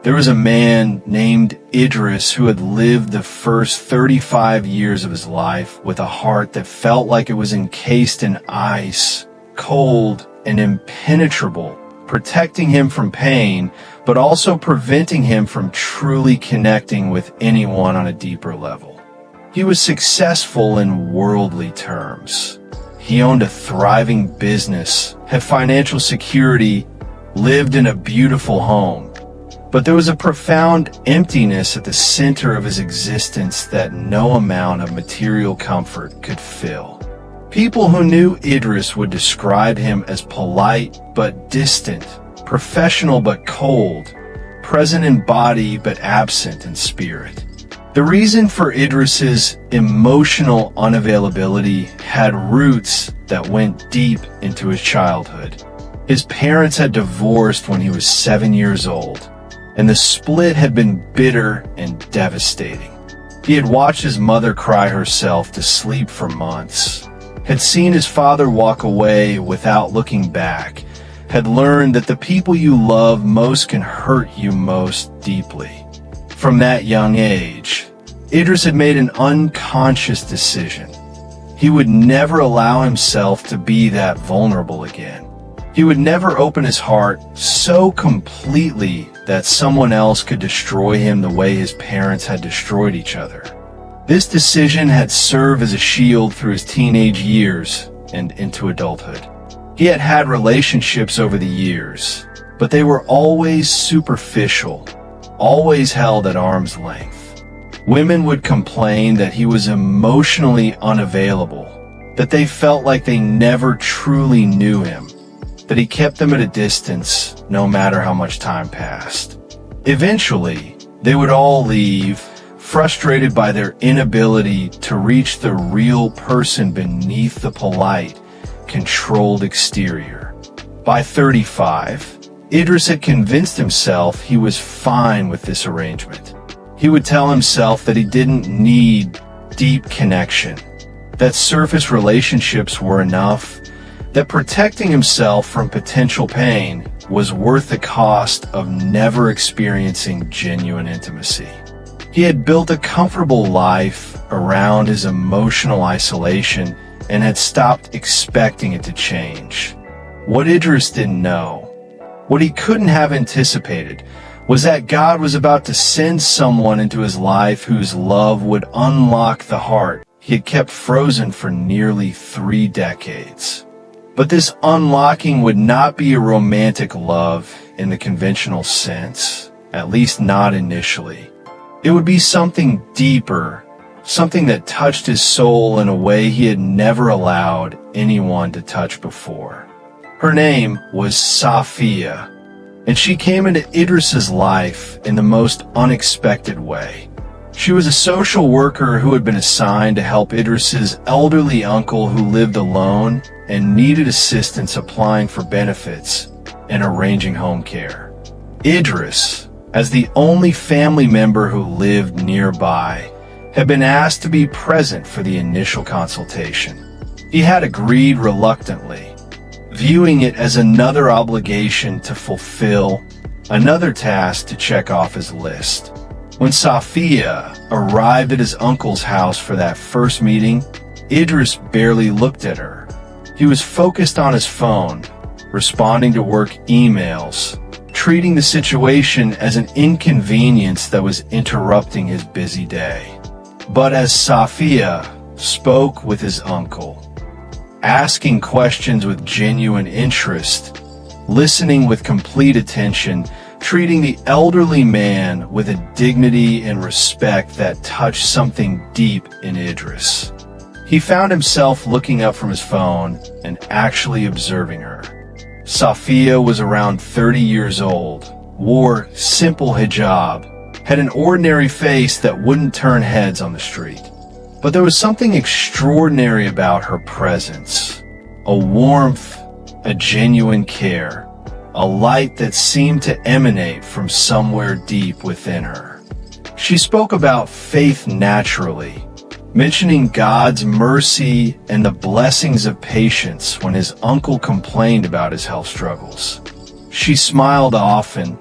There was a man named Idris who had lived the first 35 years of his life with a heart that felt like it was encased in ice, cold and impenetrable, protecting him from pain, but also preventing him from truly connecting with anyone on a deeper level. He was successful in worldly terms. He owned a thriving business, had financial security, lived in a beautiful home. But there was a profound emptiness at the center of his existence that no amount of material comfort could fill. People who knew Idris would describe him as polite but distant, professional but cold, present in body but absent in spirit. The reason for Idris's emotional unavailability had roots that went deep into his childhood. His parents had divorced when he was 7 years old, and the split had been bitter and devastating. He had watched his mother cry herself to sleep for months, had seen his father walk away without looking back, had learned that the people you love most can hurt you most deeply. From that young age, Idris had made an unconscious decision. He would never allow himself to be that vulnerable again. He would never open his heart so completely that someone else could destroy him the way his parents had destroyed each other. This decision had served as a shield through his teenage years and into adulthood. He had had relationships over the years, but they were always superficial, always held at arm's length. Women would complain that he was emotionally unavailable, that they felt like they never truly knew him, that he kept them at a distance no matter how much time passed. Eventually, they would all leave, frustrated by their inability to reach the real person beneath the polite, controlled exterior. By 35, Idris had convinced himself he was fine with this arrangement. He would tell himself that he didn't need deep connection, that surface relationships were enough, that protecting himself from potential pain was worth the cost of never experiencing genuine intimacy. He had built a comfortable life around his emotional isolation and had stopped expecting it to change. What Idris didn't know, what he couldn't have anticipated, was that God was about to send someone into his life whose love would unlock the heart he had kept frozen for nearly 3 decades. But this unlocking would not be a romantic love in the conventional sense, at least not initially. It would be something deeper, something that touched his soul in a way he had never allowed anyone to touch before. Her name was Safia, and she came into Idris's life in the most unexpected way. She was a social worker who had been assigned to help Idris's elderly uncle who lived alone and needed assistance applying for benefits and arranging home care. Idris, as the only family member who lived nearby, had been asked to be present for the initial consultation. He had agreed reluctantly, viewing it as another obligation to fulfill, another task to check off his list. When Safia arrived at his uncle's house for that first meeting, Idris barely looked at her. He was focused on his phone, responding to work emails, treating the situation as an inconvenience that was interrupting his busy day. But as Safia spoke with his uncle, asking questions with genuine interest, listening with complete attention, treating the elderly man with a dignity and respect that touched something deep in Idris, he found himself looking up from his phone and actually observing her. Safia was around 30 years old, wore simple hijab, had an ordinary face that wouldn't turn heads on the street. But there was something extraordinary about her presence, a warmth, a genuine care, a light that seemed to emanate from somewhere deep within her. She spoke about faith naturally, mentioning God's mercy and the blessings of patience when his uncle complained about his health struggles. She smiled often,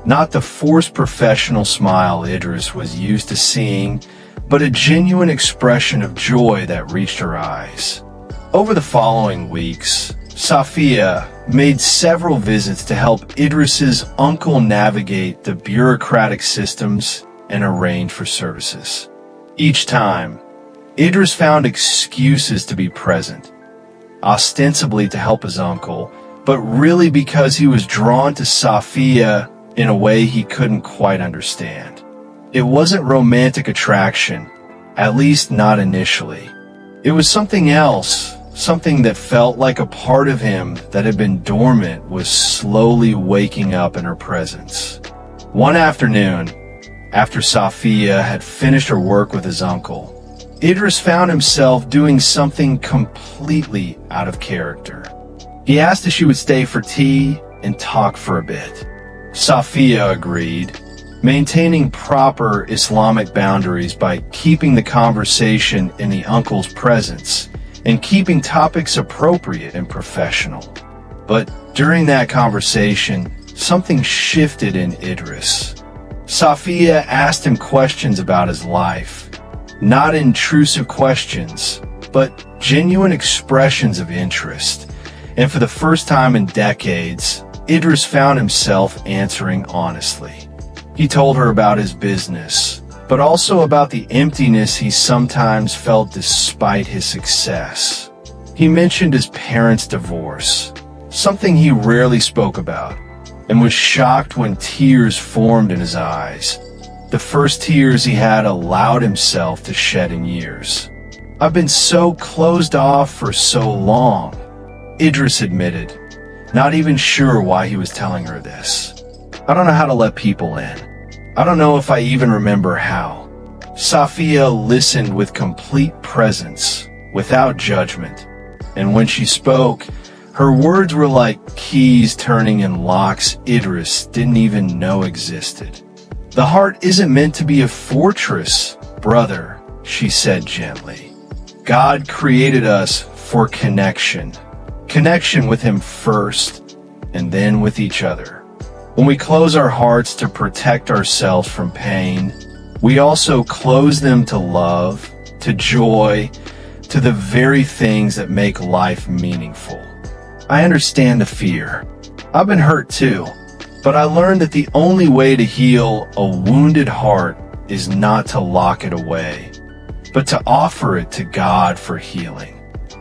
Not the forced professional smile Idris was used to seeing, but a genuine expression of joy that reached her eyes. Over the following weeks, Safiya made several visits to help Idris's uncle navigate the bureaucratic systems and arrange for services. Each time, Idris found excuses to be present, ostensibly to help his uncle, but really because he was drawn to Safiya in a way he couldn't quite understand. It wasn't romantic attraction, at least not initially. It was something else, something that felt like a part of him that had been dormant was slowly waking up in her presence. One afternoon, after Safiya had finished her work with his uncle, Idris found himself doing something completely out of character. He asked if she would stay for tea and talk for a bit. Safiya agreed, maintaining proper Islamic boundaries by keeping the conversation in the uncle's presence and keeping topics appropriate and professional. But during that conversation, something shifted in Idris. Safiya asked him questions about his life, not intrusive questions, but genuine expressions of interest. And for the first time in decades, Idris found himself answering honestly. He told her about his business, but also about the emptiness he sometimes felt despite his success. He mentioned his parents' divorce, something he rarely spoke about, and was shocked when tears formed in his eyes. The first tears he had allowed himself to shed in years. "I've been so closed off for so long," Idris admitted, not even sure why he was telling her this. "I don't know how to let people in. I don't know if I even remember how." Safiya listened with complete presence, without judgment, and when she spoke, her words were like keys turning in locks Idris didn't even know existed. "The heart isn't meant to be a fortress, brother," she said gently. "God created us for connection. Connection with Him first, and then with each other. When we close our hearts to protect ourselves from pain, we also close them to love, to joy, to the very things that make life meaningful. I understand the fear. I've been hurt too. But I learned that the only way to heal a wounded heart is not to lock it away, but to offer it to God for healing.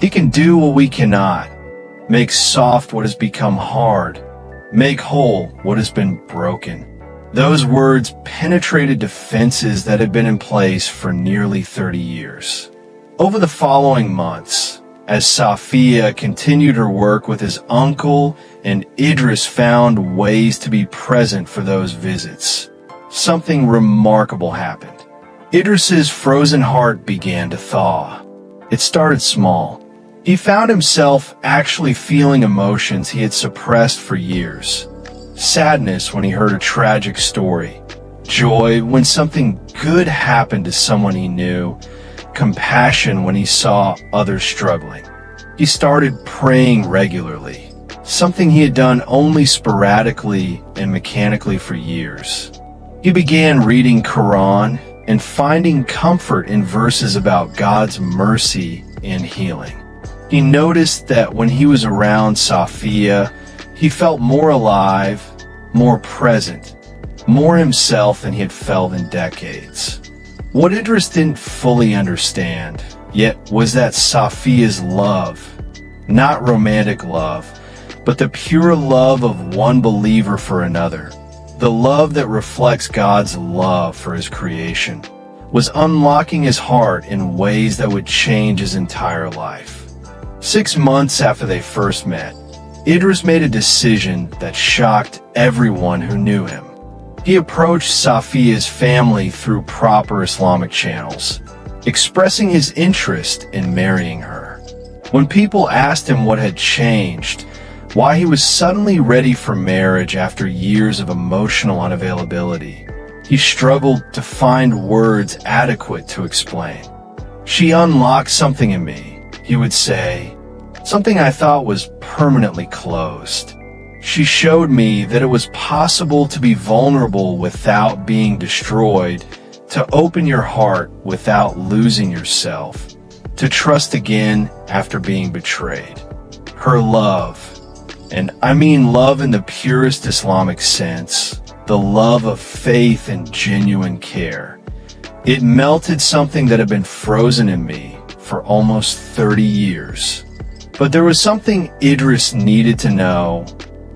He can do what we cannot, make soft what has become hard, make whole what has been broken." Those words penetrated defenses that had been in place for nearly 30 years. Over the following months, as Safiya continued her work with his uncle and Idris found ways to be present for those visits, something remarkable happened. Idris's frozen heart began to thaw. It started small. He found himself actually feeling emotions he had suppressed for years. Sadness when he heard a tragic story, joy when something good happened to someone he knew, compassion when he saw others struggling. He started praying regularly, something he had done only sporadically and mechanically for years. He began reading Quran and finding comfort in verses about God's mercy and healing. He noticed that when he was around Safiya, he felt more alive, more present, more himself than he had felt in decades. What Idris didn't fully understand, yet, was that Safiya's love, not romantic love, but the pure love of one believer for another, the love that reflects God's love for His creation, was unlocking his heart in ways that would change his entire life. 6 months after they first met, Idris made a decision that shocked everyone who knew him. He approached Safiya's family through proper Islamic channels, expressing his interest in marrying her. When people asked him what had changed, why he was suddenly ready for marriage after years of emotional unavailability, he struggled to find words adequate to explain. "She unlocked something in me," he would say, "something I thought was permanently closed. She showed me that it was possible to be vulnerable without being destroyed, to open your heart without losing yourself, to trust again after being betrayed. Her love, and I mean love in the purest Islamic sense, the love of faith and genuine care. It melted something that had been frozen in me for almost 30 years. But there was something Idris needed to know,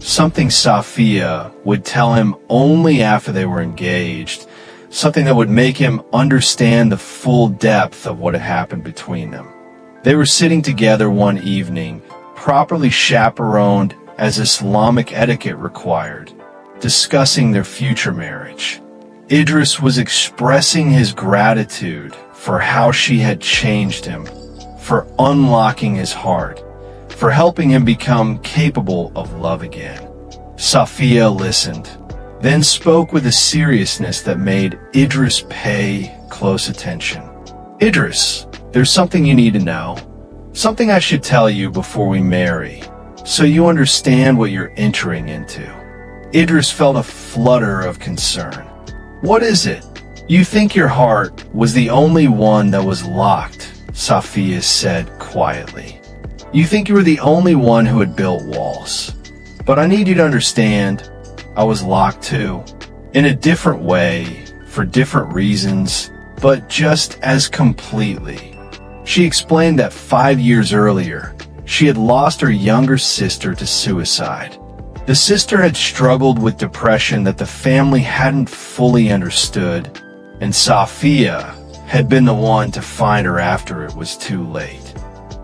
something Safiya would tell him only after they were engaged, something that would make him understand the full depth of what had happened between them. They were sitting together one evening, properly chaperoned as Islamic etiquette required, discussing their future marriage. Idris was expressing his gratitude for how she had changed him, for unlocking his heart, for helping him become capable of love again. Safiya listened, then spoke with a seriousness that made Idris pay close attention. "Idris, there's something you need to know. Something I should tell you before we marry, so you understand what you're entering into." Idris felt a flutter of concern. "What is it?" "You think your heart was the only one that was locked," Safiya said quietly. "You think you were the only one who had built walls. But I need you to understand, I was locked too. In a different way, for different reasons, but just as completely." She explained that 5 years earlier, she had lost her younger sister to suicide. The sister had struggled with depression that the family hadn't fully understood, and Safiya had been the one to find her after it was too late.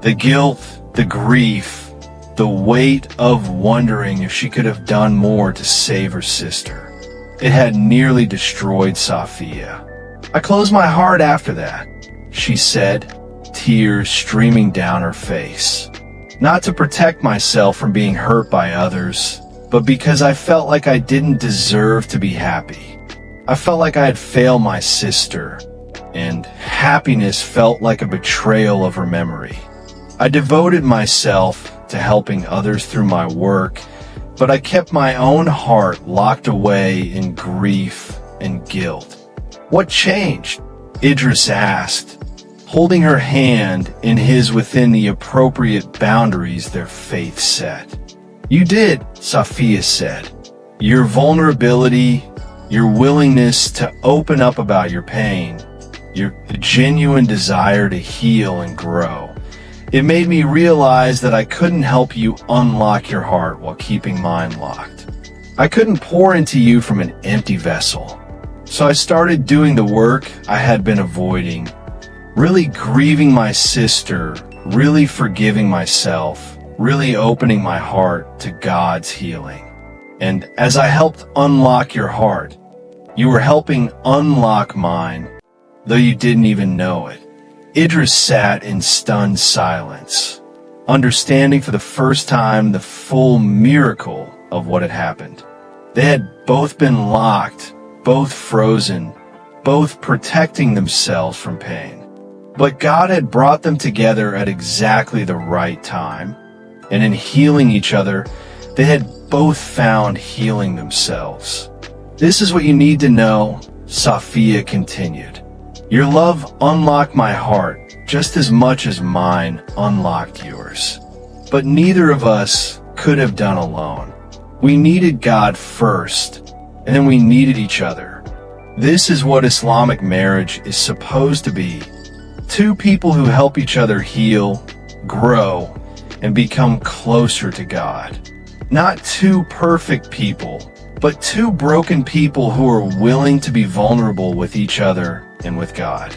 The guilt, the grief, the weight of wondering if she could have done more to save her sister. It had nearly destroyed Safiya. "I closed my heart after that," she said, tears streaming down her face. "Not to protect myself from being hurt by others, but because I felt like I didn't deserve to be happy. I felt like I had failed my sister, and happiness felt like a betrayal of her memory. I devoted myself to helping others through my work, but I kept my own heart locked away in grief and guilt." "What changed?" Idris asked, holding her hand in his within the appropriate boundaries their faith set. "You did," Safiya said. "Your vulnerability, your willingness to open up about your pain, your genuine desire to heal and grow. It made me realize that I couldn't help you unlock your heart while keeping mine locked. I couldn't pour into you from an empty vessel. So I started doing the work I had been avoiding, really grieving my sister, really forgiving myself, really opening my heart to God's healing. And as I helped unlock your heart, you were helping unlock mine, though you didn't even know it." Idris sat in stunned silence, understanding for the first time the full miracle of what had happened. They had both been locked, both frozen, both protecting themselves from pain. But God had brought them together at exactly the right time, and in healing each other, they had both found healing themselves. "This is what you need to know," Safiya continued. "Your love unlocked my heart just as much as mine unlocked yours. But neither of us could have done alone. We needed God first, and then we needed each other. This is what Islamic marriage is supposed to be. Two people who help each other heal, grow, and become closer to God. Not two perfect people, but two broken people who are willing to be vulnerable with each other and with God."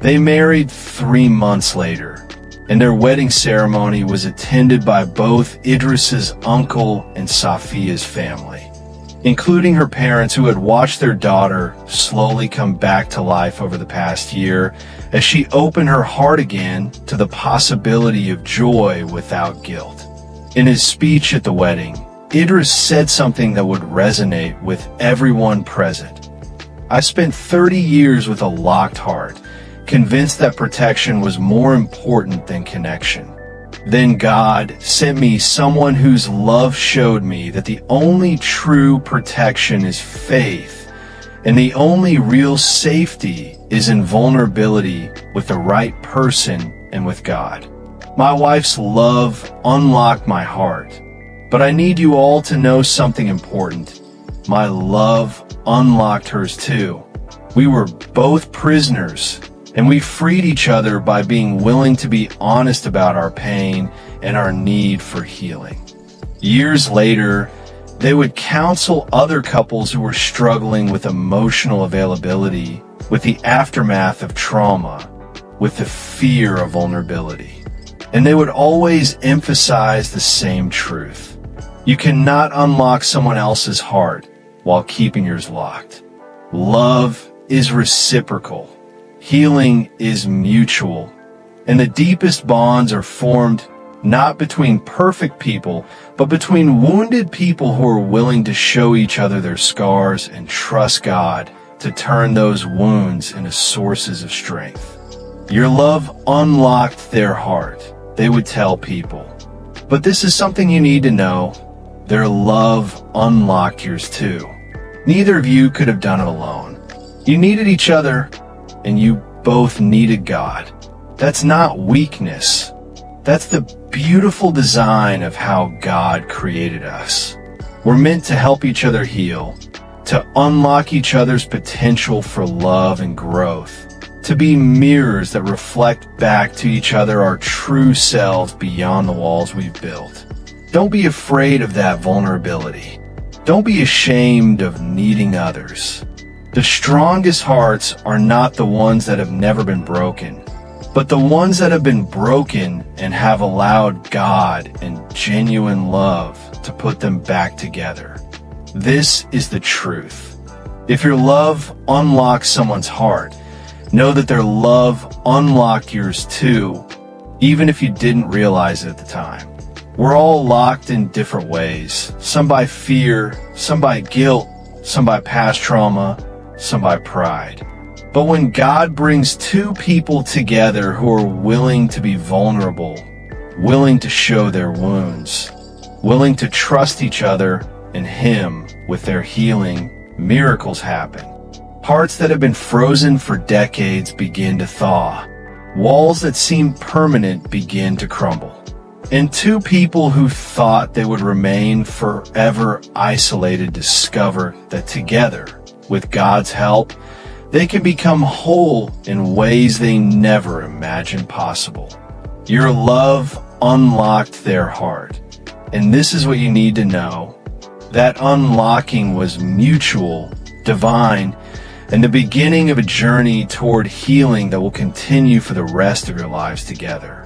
They married 3 months later, and their wedding ceremony was attended by both Idris's uncle and Safiya's family, including her parents who had watched their daughter slowly come back to life over the past year as she opened her heart again to the possibility of joy without guilt. In his speech at the wedding, Idris said something that would resonate with everyone present. "I spent 30 years with a locked heart, convinced that protection was more important than connection. Then God sent me someone whose love showed me that the only true protection is faith, and the only real safety is in vulnerability with the right person and with God. My wife's love unlocked my heart, but I need you all to know something important. My love unlocked hers too. We were both prisoners, and we freed each other by being willing to be honest about our pain and our need for healing. Years later, they would counsel other couples who were struggling with emotional availability, with the aftermath of trauma, with the fear of vulnerability. And they would always emphasize the same truth. You cannot unlock someone else's heart while keeping yours locked. Love is reciprocal. Healing is mutual, and the deepest bonds are formed not between perfect people, but between wounded people who are willing to show each other their scars and trust God to turn those wounds into sources of strength. Your love unlocked their heart, they would tell people. But this is something you need to know. Their love unlocked yours too. Neither of you could have done it alone. You needed each other, and you both needed God. That's not weakness. That's the beautiful design of how God created us. We're meant to help each other heal, to unlock each other's potential for love and growth, to be mirrors that reflect back to each other our true selves beyond the walls we've built. Don't be afraid of that vulnerability. Don't be ashamed of needing others. The strongest hearts are not the ones that have never been broken, but the ones that have been broken and have allowed God and genuine love to put them back together. This is the truth. If your love unlocks someone's heart, know that their love unlocked yours too, even if you didn't realize it at the time. We're all locked in different ways, some by fear, some by guilt, some by past trauma, some by pride. But when God brings two people together who are willing to be vulnerable, willing to show their wounds, willing to trust each other and Him with their healing, miracles happen. Hearts that have been frozen for decades begin to thaw. Walls that seem permanent begin to crumble. And two people who thought they would remain forever isolated discover that together, with God's help, they can become whole in ways they never imagined possible. Your love unlocked their heart. And this is what you need to know. That unlocking was mutual, divine, and the beginning of a journey toward healing that will continue for the rest of your lives together.